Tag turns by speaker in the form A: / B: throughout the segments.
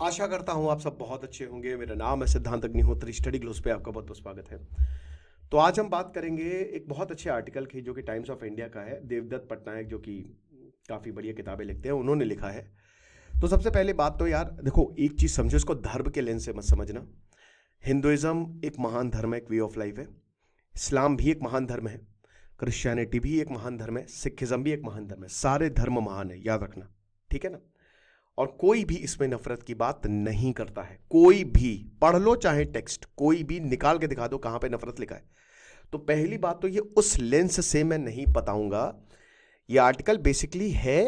A: आशा करता हूँ आप सब बहुत अच्छे होंगे। मेरा नाम है सिद्धांत अग्निहोत्री। स्टडी ग्लोस पे आपका बहुत बहुत स्वागत है। तो आज हम बात करेंगे एक बहुत अच्छे आर्टिकल की जो कि टाइम्स ऑफ इंडिया का है। देवदत्त पटनायक जो कि काफ़ी बढ़िया किताबें लिखते हैं, उन्होंने लिखा है। तो सबसे पहले बात तो यार देखो, एक चीज़ समझो, इसको धर्म के लेंस से मत समझना। हिंदुइज्म एक महान धर्म है, एक वे ऑफ लाइफ है। इस्लाम भी एक महान धर्म है। क्रिश्चियनिटी भी एक महान धर्म है। सिखिज्म भी एक महान धर्म है। सारे धर्म महान है, याद रखना। ठीक है ना। और कोई भी इसमें नफरत की बात नहीं करता है। कोई भी पढ़ लो चाहे टेक्स्ट, कोई भी निकाल के दिखा दो कहां पे नफरत लिखा है। तो पहली बात तो ये उस लेंस से मैं नहीं बताऊंगा। ये आर्टिकल बेसिकली है,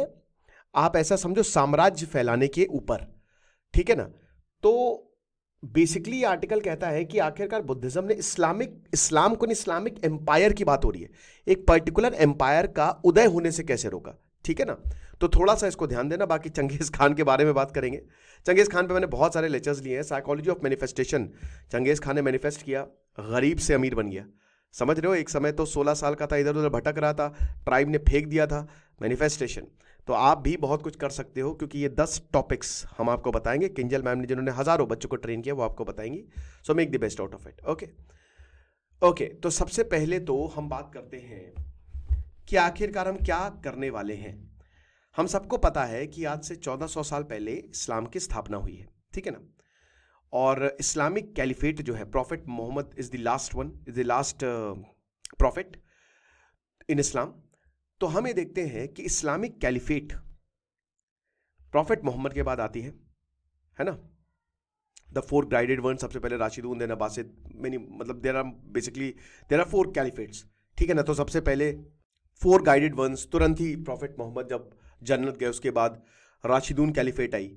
A: आप ऐसा समझो, साम्राज्य फैलाने के ऊपर। ठीक है ना। तो बेसिकली ये आर्टिकल कहता है कि आखिरकार बुद्धिज्म ने इस्लाम को, इस्लामिक एम्पायर की बात हो रही है, एक पर्टिकुलर एम्पायर का उदय होने से कैसे रोका। ठीक है ना। तो थोड़ा सा इसको ध्यान देना। बाकी चंगेज खान के बारे में बात करेंगे। चंगेज खान पे मैंने बहुत सारे लेक्चर्स लिए हैं। Psychology of manifestation, Genghis Khan ने मैनिफेस्ट किया, गरीब से अमीर बन गया। समझ रहे हो, एक समय तो 16 साल का था, इधर उधर भटक रहा था, ट्राइब ने फेंक दिया था। मैनिफेस्टेशन। तो आप भी बहुत कुछ कर सकते हो, क्योंकि ये 10 टॉपिक्स हम आपको बताएंगे। किंजल मैम ने जिन्होंने हजारों बच्चों को ट्रेन किया, वो आपको बताएंगी। So make the best out of it. Okay okay. तो सबसे पहले तो हम बात करते हैं कि आखिरकार हम क्या करने वाले हैं। हम सबको पता है कि आज से 1400 साल पहले इस्लाम की स्थापना हुई है। ठीक है ना। और इस्लामिक कैलिफेट जो है, prophet Muhammad is the last one, is the last prophet in Islam. तो हम ये देखते हैं कि इस्लामिक कैलिफेट प्रॉफिट मोहम्मद के बाद आती है ना। द फोर गाइडेड वन, सबसे पहले राशिदून, देन अब्बासिद, मैनी मतलब देर आर फोर कैलिफेट्स। ठीक है ना। तो सबसे पहले फोर गाइडेड वंस, तुरंत ही प्रॉफिट मोहम्मद जब जन्नत गए उसके बाद राशिदून कैलिफेट आई।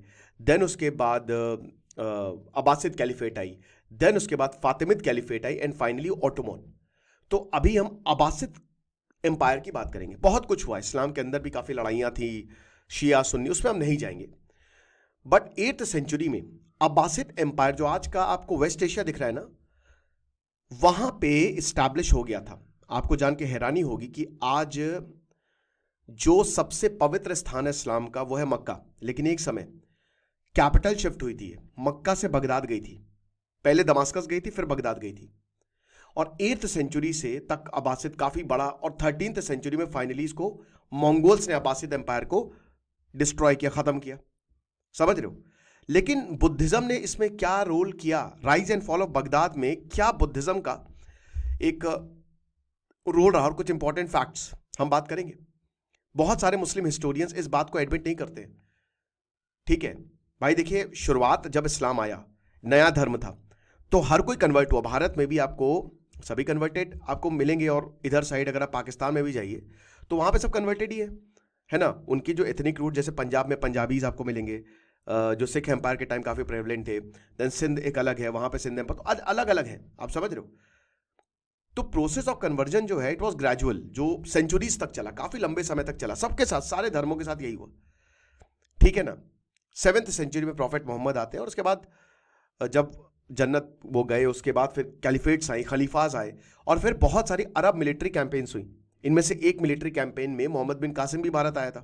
A: देन उसके बाद अब्बासिद कैलिफेट आई। देन उसके बाद Fatimid caliphate I, and finally Ottoman. तो अभी हम अब्बासिद एम्पायर की बात करेंगे। बहुत कुछ हुआ इस्लाम के अंदर भी, काफी लड़ाइयां थी, शिया सुन्नी, उसमें हम नहीं जाएंगे। बट 8th सेंचुरी में अब्बासिद एम्पायर, जो आज का आपको वेस्ट एशिया दिख रहा है ना, वहां पे स्टैब्लिश हो गया था। आपको जान के हैरानी होगी कि आज जो सबसे पवित्र स्थान है इस्लाम का, वो है मक्का। लेकिन एक समय कैपिटल शिफ्ट हुई थी, मक्का से बगदाद गई थी। पहले दमास्कस गई थी, फिर बगदाद गई थी। और 8th सेंचुरी से तक अब्बासिद काफी बड़ा, और 13th सेंचुरी में फाइनली इसको मंगोल्स ने अब्बासिद एम्पायर को डिस्ट्रॉय किया, खत्म किया। समझ रहे हो। लेकिन बुद्धिज्म ने इसमें क्या रोल किया, rise and fall of Baghdad में क्या बुद्धिज्म का एक रोल रहा, और कुछ इंपॉर्टेंट फैक्ट्स हम बात करेंगे। बहुत सारे मुस्लिम हिस्टोरियंस इस बात को एडमिट नहीं करते। ठीक है भाई, देखिए, शुरुआत जब इस्लाम आया, नया धर्म था, तो हर कोई कन्वर्ट हुआ। भारत में भी आपको सभी कन्वर्टेड आपको मिलेंगे, और इधर साइड अगर आप पाकिस्तान में भी जाइए तो वहां पे सब कन्वर्टेड ही है ना। उनकी जो एथनिक रूट, जैसे पंजाब में पंजाबीज आपको मिलेंगे, जो सिख एम्पायर के टाइम काफी प्रेवलेंट थे। देन सिंध एक अलग है, वहां पे सिंध एम्पायर, तो अलग अलग है, आप समझ रहे हो। तो प्रोसेस ऑफ कन्वर्जन जो है, इट वाज ग्रेजुअल, जो सेंचुरीज तक चला, काफी लंबे समय तक चला, सबके साथ, सारे धर्मों के साथ यही हुआ। ठीक है ना। 7th सेंचुरी में प्रॉफिट मोहम्मद आते हैं, और उसके बाद जब जन्नत वो गए, उसके बाद फिर कैलिफेट्स आई, खलीफाज आए, और फिर बहुत सारी अरब मिलिट्री कैंपेन्स हुई। इनमें से एक मिलिट्री कैंपेन में मोहम्मद बिन कासिम भी भारत आया था।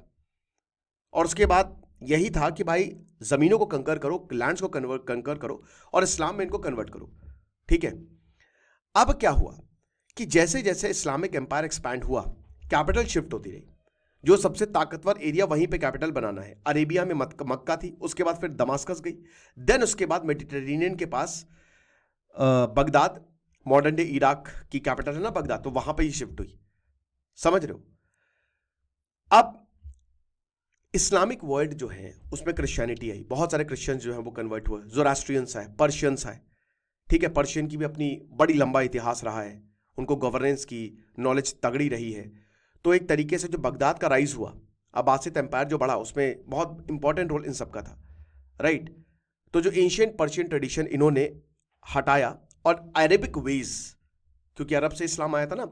A: और उसके बाद यही था कि भाई, जमीनों को कंकर करो, लैंड्स को कंकर करो, और इस्लाम में इनको कन्वर्ट करो। ठीक है। अब क्या हुआ कि जैसे जैसे इस्लामिक एम्पायर एक्सपैंड हुआ, कैपिटल शिफ्ट होती रही। जो सबसे ताकतवर एरिया, वहीं पे कैपिटल बनाना है। अरेबिया में मक्का थी, उसके बाद फिर दमास्कस गई। देन उसके बाद मेडिटेरेनियन के पास बगदाद, मॉडर्न डे इराक की कैपिटल है ना बगदाद, तो वहां पे ही शिफ्ट हुई। समझ रहे हो। अब इस्लामिक वर्ल्ड जो है उसमें क्रिश्चियनिटी आई, बहुत सारे क्रिश्चियंस जो है वो कन्वर्ट हुए, जोरास्ट्रियंस आए, पर्शियंस आए। ठीक है। पर्शियन की भी अपनी बड़ी लंबा इतिहास रहा है, उनको गवर्नेंस की नॉलेज तगड़ी रही है। तो एक तरीके से जो बगदाद का राइज हुआ, अब्बासिद एम्पायर जो बढ़ा, उसमें बहुत इंपॉर्टेंट रोल इन सबका था। राइट। तो जो एंशियंट पर्शियन ट्रेडिशन इन्होंने हटाया, और अरेबिक वेज, क्योंकि अरब से इस्लाम आया था ना,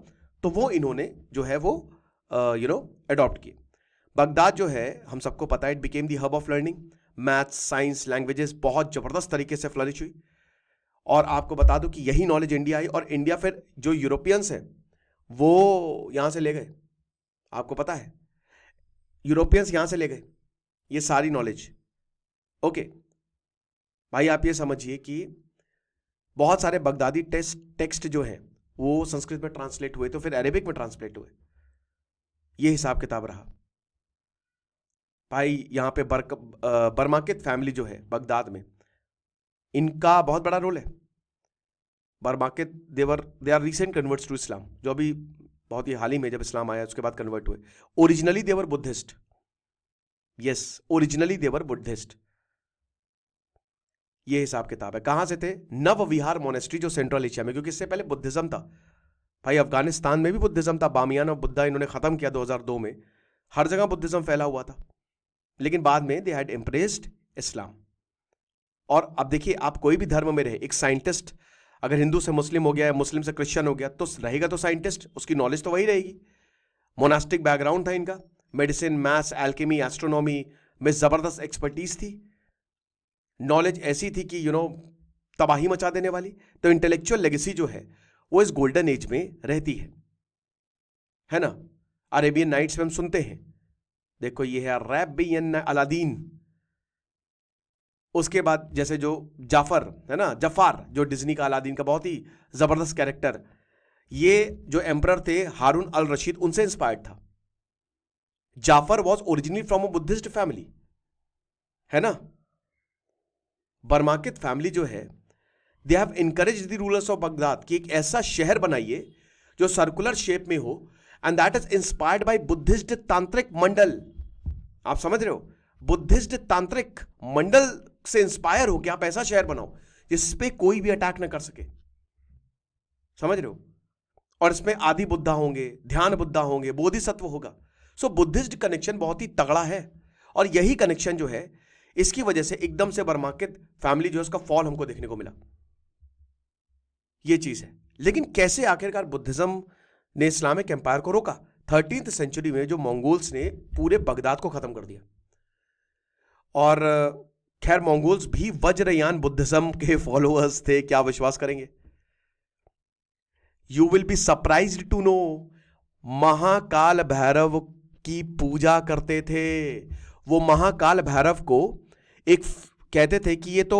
A: तो वो इन्होंने जो है वो अडॉप्ट किए। बगदाद जो है, हम सबको पता है, it became the hub of learning, maths, science, languages बहुत जबरदस्त तरीके से फ्लरिश हुई। और आपको बता दूं कि यही नॉलेज इंडिया आई, और इंडिया फिर जो यूरोपियंस हैं वो यहां से ले गए। आपको पता है, यूरोपियंस यहां से ले गए ये सारी नॉलेज। ओके। भाई आप ये समझिए कि बहुत सारे बगदादी टेक्स्ट जो हैं वो संस्कृत में ट्रांसलेट हुए, तो फिर अरेबिक में ट्रांसलेट हुए। ये हिसाब किताब रहा भाई। यहाँ पे बर्माकित फैमिली जो है बगदाद में, इनका बहुत बड़ा रोल है। बर्माकित they are recent converts to Islam, जो अभी बहुत ही हाल ही में जब इस्लाम आया उसके बाद कन्वर्ट हुए। ओरिजिनली देवर बुद्धिस्ट, यस ओरिजिनली देवर बुद्धिस्ट। ये हिसाब किताब है। कहां से थे? नव विहार मोनेस्ट्री जो सेंट्रल एशिया में, क्योंकि इससे पहले बुद्धिज्म था भाई। अफगानिस्तान में भी बुद्धिज्म था, बामियान और बुद्धा इन्होंने खत्म किया 2002 में। हर जगह बुद्धिज्म फैला हुआ था, लेकिन बाद में दे हैड एम्ब्रेस्ड इस्लाम। और अब देखिए, आप कोई भी धर्म में रहे, एक साइंटिस्ट अगर हिंदू से मुस्लिम हो गया या मुस्लिम से क्रिश्चियन हो गया तो रहेगा तो साइंटिस्ट, उसकी नॉलेज तो वही रहेगी। मोनास्टिक बैकग्राउंड था इनका, मेडिसिन, मैथ्स, एल्केमी, एस्ट्रोनॉमी में जबरदस्त एक्सपर्टीज थी, नॉलेज ऐसी थी कि तबाही मचा देने वाली। तो इंटेलेक्चुअल लेगेसी जो है वो इस गोल्डन एज में रहती है ना। अरेबियन नाइट्स में हम सुनते हैं, देखो ये है रैबियन अलादीन। उसके बाद जैसे जो जाफर है ना, जफार, जो डिज्नी का अलादीन का बहुत ही जबरदस्त कैरेक्टर, ये जो एम्परर थे हारून अल रशीद, उनसे इंस्पायर्ड था। Jafar was originally from a Buddhist family, है ना। बर्माकित फैमिली जो है, they have encourage the rulers of Baghdad कि एक ऐसा शहर बनाइए जो सर्कुलर शेप में हो, and that is inspired by Buddhist तांत्रिक मंडल। आप समझ रहे हो, बुद्धिस्ट तांत्रिक मंडल से इंस्पायर हो कि आप ऐसा शहर बनाओ जिसपे कोई भी अटैक ना कर सके। समझ रहे हो? और इसमें आदि बुद्धा होंगे, ध्यान बुद्धा होंगे, बोधिसत्व होगा। सो बुद्धिस्ट कनेक्शन बहुत ही तगड़ा है, और यही कनेक्शन जो है इसकी वजह से एकदम से बर्माकित फैमिली जो है उसका फॉल हमको देखने को मिला। ये चीज है। लेकिन कैसे आखिरकार बुद्धिज्म ने इस्लामिक एम्पायर को रोका? 13th सेंचुरी में जो मंगोल्स ने पूरे बगदाद को खत्म कर दिया। और खैर मंगोल्स भी वज्रयान बुद्धिज्म के फॉलोअर्स थे, क्या विश्वास करेंगे? You will be surprised to know, Mahakal Bhairav की पूजा करते थे। वो महाकाल भैरव को एक कहते थे कि ये तो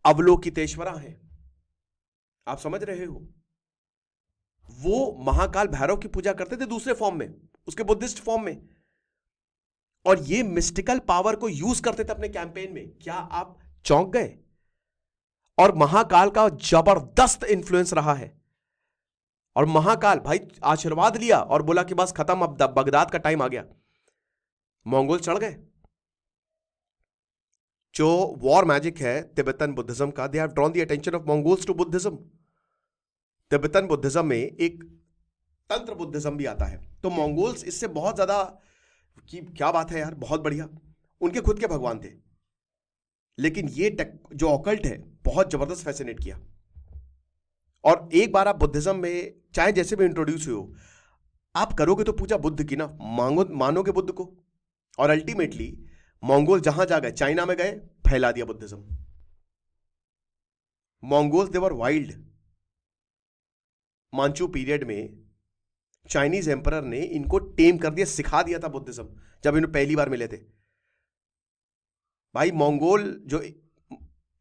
A: अवलोकितेश्वरा है। आप समझ रहे हो? वो महाकाल भैरव की पूजा करते थे दूसरे फॉर्म में, उसके बुद्धिस्ट फॉर्म में, और ये मिस्टिकल पावर को यूज करते थे अपने कैंपेन में। क्या आप चौंक गए? और महाकाल का जबरदस्त इन्फ्लुएंस रहा है। और महाकाल भाई आशीर्वाद लिया और बोला कि बस खत्म, अब बगदाद का टाइम आ गया। मंगोल चढ़ गए। जो वॉर मैजिक है तिब्बतन बुद्धिज्म का, they have drawn the attention of Mongols to Buddhism. Tibetan Buddhism में एक तंत्र बुद्धिज्म भी आता है। तो मंगोल्स इससे बहुत ज्यादा कि क्या बात है यार, बहुत बढ़िया, उनके खुद के भगवान थे। लेकिन ये जो ऑकल्ट है बहुत जबरदस्त फैसिनेट किया। और एक बार आप बुद्धिज्म में चाहे जैसे भी इंट्रोड्यूस हो, आप करोगे तो पूजा बुद्ध की ना, मानोगे बुद्ध को। और अल्टीमेटली मंगोल जहां जा गए, चाइना में गए, फैला दिया बुद्धिज्म। मंगोल्स दे वर वाइल्ड। मांचू पीरियड में चाइनीज एम्परर ने इनको टेम कर दिया, सिखा दिया था बुद्धिज्म जब इन्हें पहली बार मिले थे। भाई मंगोल जो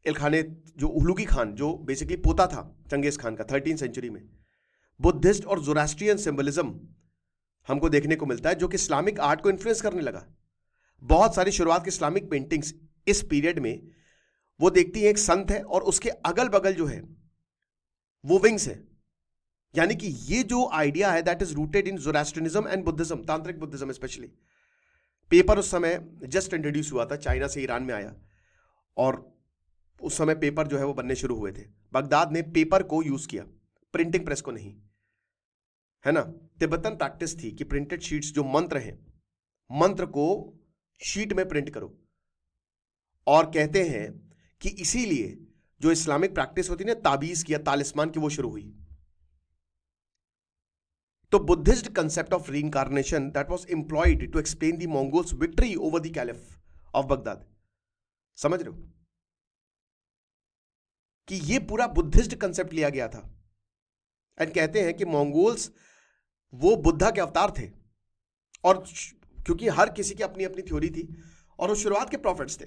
A: इलखाने, जो उलुगी खान, जो बेसिकली पोता था चंगेज खान का 13th सेंचुरी में, बुद्धिस्ट और ज़ोरास्ट्रियन सिंबलिज्म हमको देखने को मिलता है, जो कि इस्लामिक आर्ट को इन्फ्लुएंस करने लगा। बहुत सारी शुरुआत की इस्लामिक पेंटिंग्स इस पीरियड में वो देखती है, एक संत है और उसके अगल बगल जो है वो विंग्स है। यानी कि ये जो आइडिया है that is rooted in Zoroastrianism and Buddhism, tantric Buddhism specially. Paper उस समय जस्ट इंट्रोड्यूस हुआ था, चाइना से ईरान में आया, और उस समय पेपर जो है वो बनने शुरू हुए थे। बगदाद ने पेपर को यूज किया, प्रिंटिंग प्रेस को नहीं, है ना। तिब्बतन प्रैक्टिस थी कि प्रिंटेड शीट्स जो मंत्र हैं, मंत्र को शीट में प्रिंट करो। और कहते हैं कि इसीलिए जो इस्लामिक प्रैक्टिस होती है ना, ताबीज किया, तालिस्मान की, वो शुरू हुई। तो Buddhist concept of reincarnation that was employed to explain the Mongols victory over the caliph of Baghdad. समझ रहे हो कि ये पूरा बुद्धिस्ट कंसेप्ट लिया गया था। एंड कहते हैं कि मंगोल्स वो बुद्धा के अवतार थे, और क्योंकि हर किसी की अपनी अपनी थ्योरी थी, और वो शुरुआत के प्रॉफिट्स थे।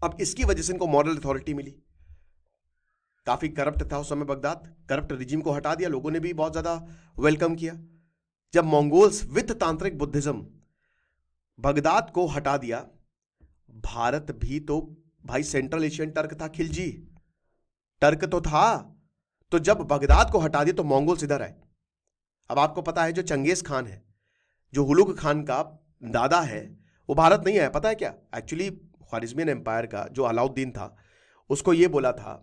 A: अब इसकी वजह से इनको मॉरल अथॉरिटी मिली। काफी करप्ट था उस समय बगदाद, करप्ट रिजीम को हटा दिया, लोगों ने भी बहुत ज्यादा वेलकम किया। जब मंगोल्स विद तांत्रिक बुद्धिज्म बगदाद को हटा दिया, भारत भी तो भाई सेंट्रल एशियन टर्क था, खिलजी टर्क तो था। तो जब बगदाद को हटा दिया तो मंगोल्स इधर आए। अब आपको पता है जो चंगेज खान है, जो हुलुग खान का दादा है, वो भारत नहीं आया। पता है क्या? एक्चुअली ख्वारिज़मियन एम्पायर का जो अलाउद्दीन था, उसको ये बोला था,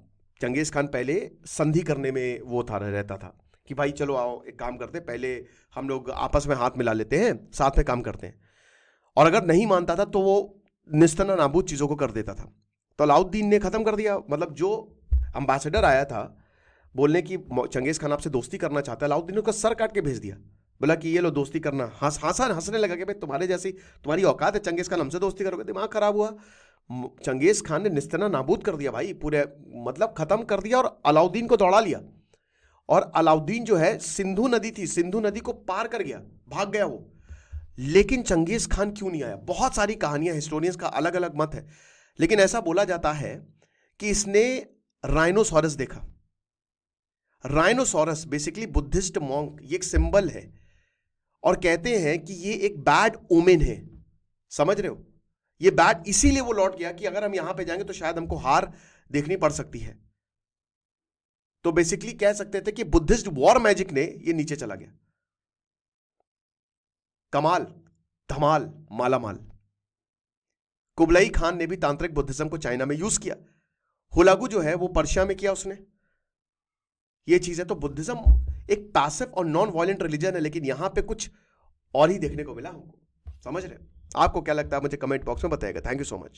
A: चंगेज खान पहले संधि करने में वो था, रहता था कि भाई चलो आओ एक काम करते हैं, पहले हम लोग आपस में हाथ मिला लेते हैं, साथ में काम करते हैं। और अगर नहीं मानता था तो वो निस्तना नाबूद चीज़ों को कर देता था। तो अलाउद्दीन ने ख़त्म कर दिया। मतलब जो अम्बासडर आया था बोलने की चंगेज खान आपसे दोस्ती करना चाहता है, अलाउद्दीन ने उसका सर काट के भेज दिया। बोला कि ये लो दोस्ती करना। हंसने लगा कि भाई तुम्हारे जैसी तुम्हारी औकात है, चंगेज खान हमसे दोस्ती करोगे? दिमाग खराब हुआ। चंगेज खान ने निस्तना नाबूद कर दिया भाई, पूरे मतलब खत्म कर दिया, और अलाउद्दीन को दौड़ा लिया। और अलाउद्दीन जो है, सिंधु नदी थी, सिंधु नदी को पार कर गया, भाग गया वो। लेकिन चंगेज खान क्यों नहीं आया? बहुत सारी कहानियां, हिस्टोरियंस का अलग अलग मत है, लेकिन ऐसा बोला जाता है कि इसने राइनोसॉरस देखा। राइनोसॉरस बेसिकली बुद्धिस्ट मॉन्क, ये एक सिंबल है, और कहते हैं कि ये एक बैड ओमेन है। समझ रहे हो? ये बैड इसीलिए वो लौट गया कि अगर हम यहां पे जाएंगे तो शायद हमको हार देखनी पड़ सकती है। तो बेसिकली कह सकते थे कि बुद्धिस्ट वॉर मैजिक ने ये नीचे चला गया। कमाल, धमाल, मालामाल। कुबलाई खान ने भी तांत्रिक बुद्धिज्म को चाइना में यूज किया। हुलागु जो है वो पर्शिया में किया उसने। ये चीज है। तो बुद्धिज्म एक पैसिव और नॉन वायलेंट रिलीजन है, लेकिन यहां पे कुछ और ही देखने को मिला हमको। समझ रहे? आपको क्या लगता है मुझे कमेंट बॉक्स में बताइएगा। Thank you so much.